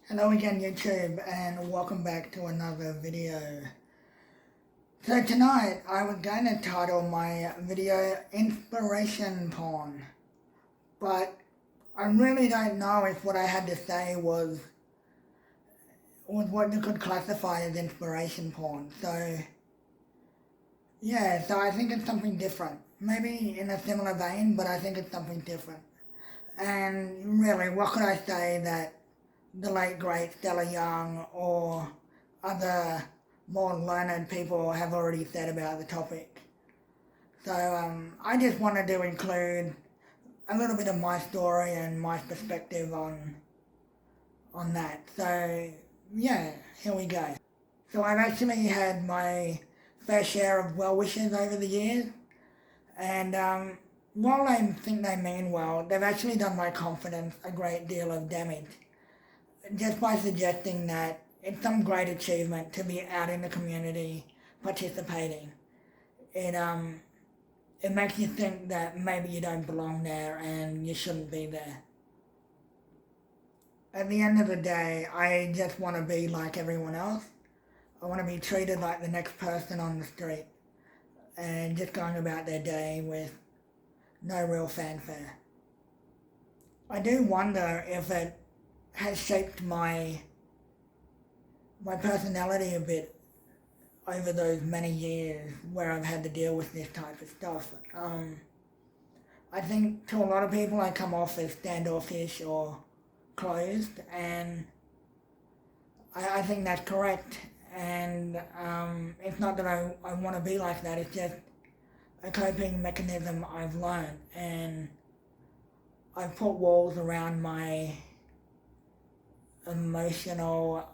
Hello again YouTube and welcome back to another video. So tonight I was going to title my video Inspiration Porn, but I really don't know if what I had to say was what you could classify as inspiration porn. So yeah, so I think it's something different. Maybe in a similar vein, but I think it's something different. And really, what could I say that the late great Stella Young or other more learned people have already said about the topic. So I just wanted to include a little bit of my story and my perspective on that. So yeah, here we go. So I've actually had my fair share of well wishes over the years, and while I think they mean well, they've actually done my confidence a great deal of damage just by suggesting that it's some great achievement to be out in the community participating. It makes you think that maybe you don't belong there and you shouldn't be there. At the end of the day, I just want to be like everyone else. I want to be treated like the next person on the street and just going about their day with no real fanfare. I do wonder if it has shaped my personality a bit over those many years where I've had to deal with this type of stuff. I think to a lot of people I come off as standoffish or closed, and I think that's correct. And it's not that I want to be like that, it's just a coping mechanism I've learned, and I've put walls around my emotional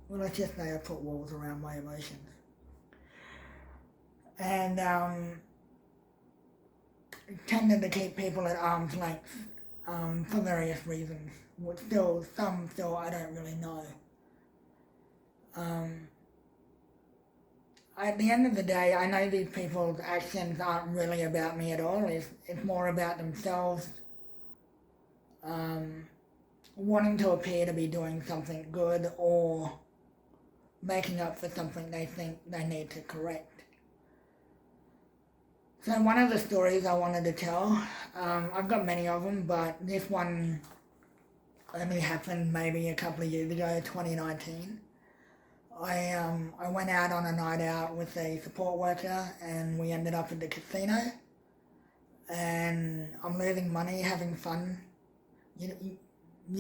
well, let's just say I put walls around my emotions. And tended to keep people at arm's length for various reasons. Some still I don't really know. At the end of the day, I know these people's actions aren't really about me at all. It's more about themselves wanting to appear to be doing something good or making up for something they think they need to correct. So one of the stories I wanted to tell, I've got many of them, but this one only happened maybe a couple of years ago, 2019. I went out on a night out with a support worker and we ended up at the casino, and I'm losing money, having fun. You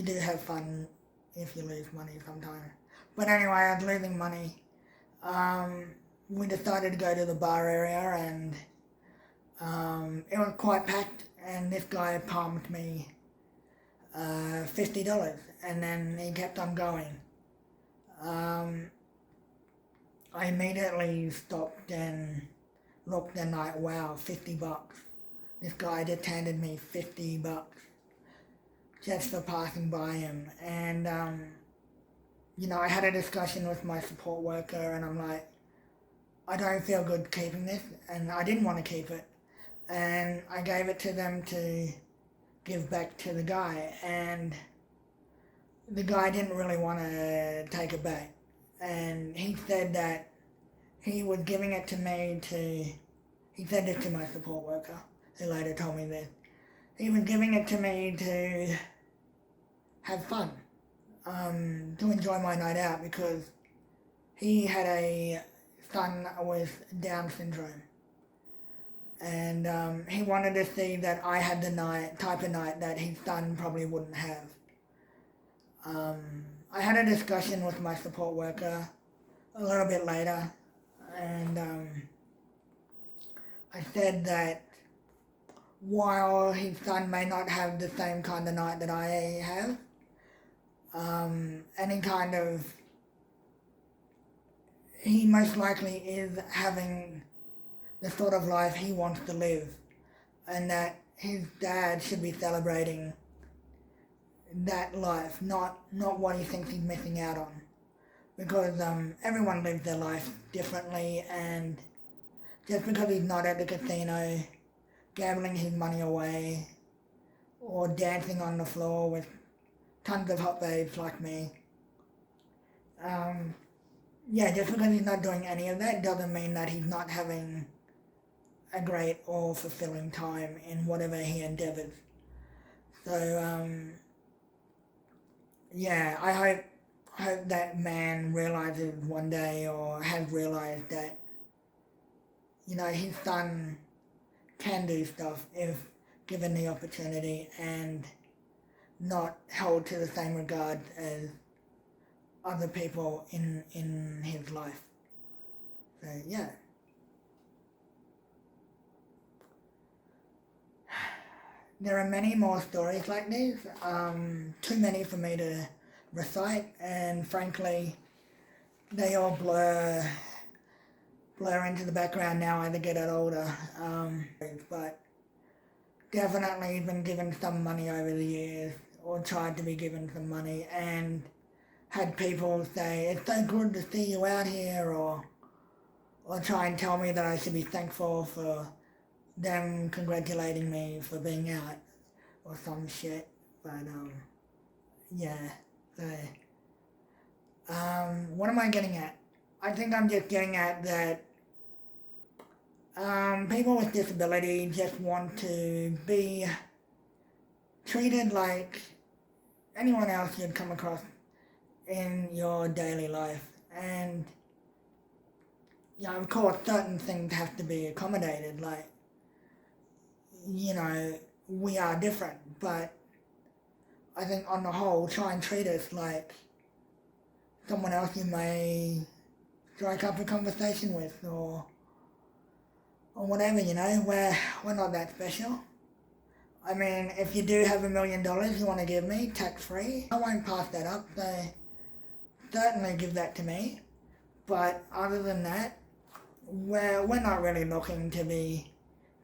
do have fun if you lose money sometimes. But anyway, I was losing money. We decided to go to the bar area, and it was quite packed, and this guy palmed me $50, and then he kept on going. I immediately stopped and looked and like, wow, $50. This guy just handed me $50 just for passing by him. And, I had a discussion with my support worker, and I'm like, I don't feel good keeping this, and I didn't want to keep it. And I gave it to them to give back to the guy, and the guy didn't really want to take it back. And he said that he was giving it to me he said this to my support worker, who later told me this. He was giving it to me to have fun, to enjoy my night out, because he had a son with Down syndrome. And he wanted to see that I had the type of night that his son probably wouldn't have. I had a discussion with my support worker a little bit later, and I said that while his son may not have the same kind of night that I have, he most likely is having the sort of life he wants to live, and that his dad should be celebrating that life, not what he thinks he's missing out on. because everyone lives their life differently, and just because he's not at the casino gambling his money away or dancing on the floor with tons of hot babes like me, yeah, just because he's not doing any of that doesn't mean that he's not having a great or fulfilling time in whatever he endeavors. So, yeah, I hope that man realizes one day, or has realized, that, you know, his son can do stuff if given the opportunity and not held to the same regard as other people in his life. So, yeah. There are many more stories like these, too many for me to recite, and frankly, they all blur into the background now as I get older. But definitely been given some money over the years, or tried to be given some money, and had people say, "It's so good to see you out here," or try and tell me that I should be thankful for them congratulating me for being out, or some shit. But yeah. So what am I getting at? I think I'm just getting at that people with disability just want to be treated like anyone else you'd come across in your daily life. And yeah, of course certain things have to be accommodated, like, you know, we are different, but I think on the whole try and treat us like someone else you may strike up a conversation with, or whatever, you know. We're not that special. I mean, if you do have $1 million you want to give me, tax-free, I won't pass that up, so certainly give that to me. But other than that, we're not really looking to be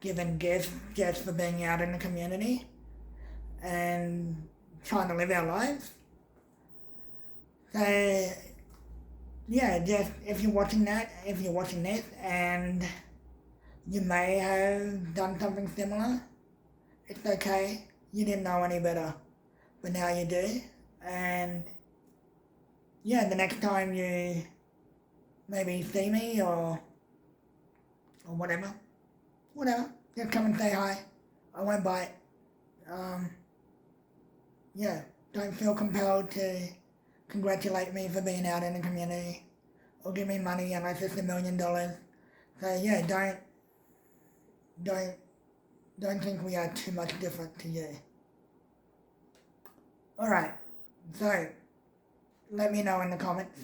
given gifts just for being out in the community and trying to live our lives. So, yeah, just if you're watching this, and you may have done something similar, it's okay. You didn't know any better, but now you do. And yeah, the next time you maybe see me or whatever, just come and say hi. I won't bite. Yeah, don't feel compelled to congratulate me for being out in the community or give me money unless it's $1 million. So yeah, don't think we are too much different to you. Alright, so let me know in the comments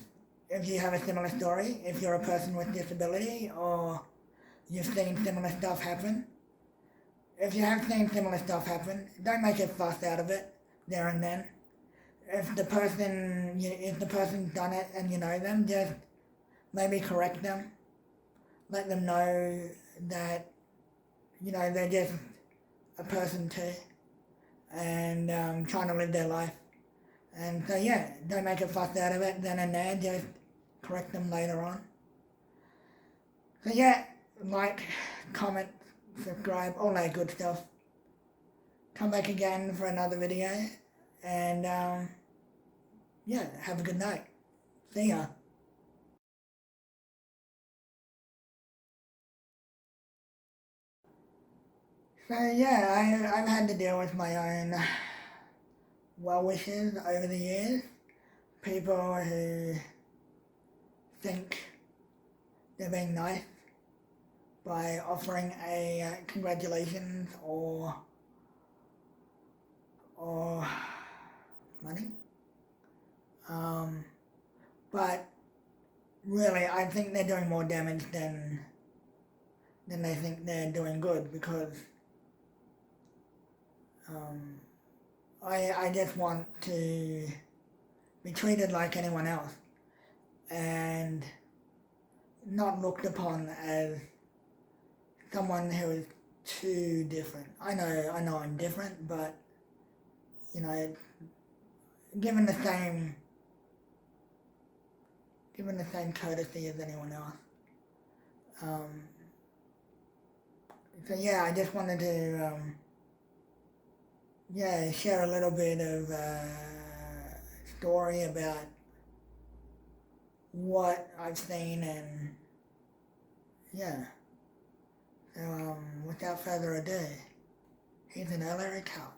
if you have a similar story, if you're a person with disability, or you've seen similar stuff happen. If you have seen similar stuff happen, don't make a fuss out of it there and then. If the person's done it and you know them, just maybe correct them. Let them know that, you know, they're just a person too, and trying to live their life. And so yeah, don't make a fuss out of it then and there, just correct them later on. So yeah, like, comment, subscribe, all that good stuff. Come back again for another video, and yeah, have a good night. See ya. So yeah, I've had to deal with my own well-wishers over the years. People who think they're being nice by offering a congratulations or money. But really, I think they're doing more damage than they think they're doing good, because I just want to be treated like anyone else and not looked upon as someone who is too different. I know I'm different, but, you know, given the same given the same courtesy as anyone else. So yeah, I just wanted to share a little bit of story about what I've seen, and yeah. So without further ado, here's an LA recount.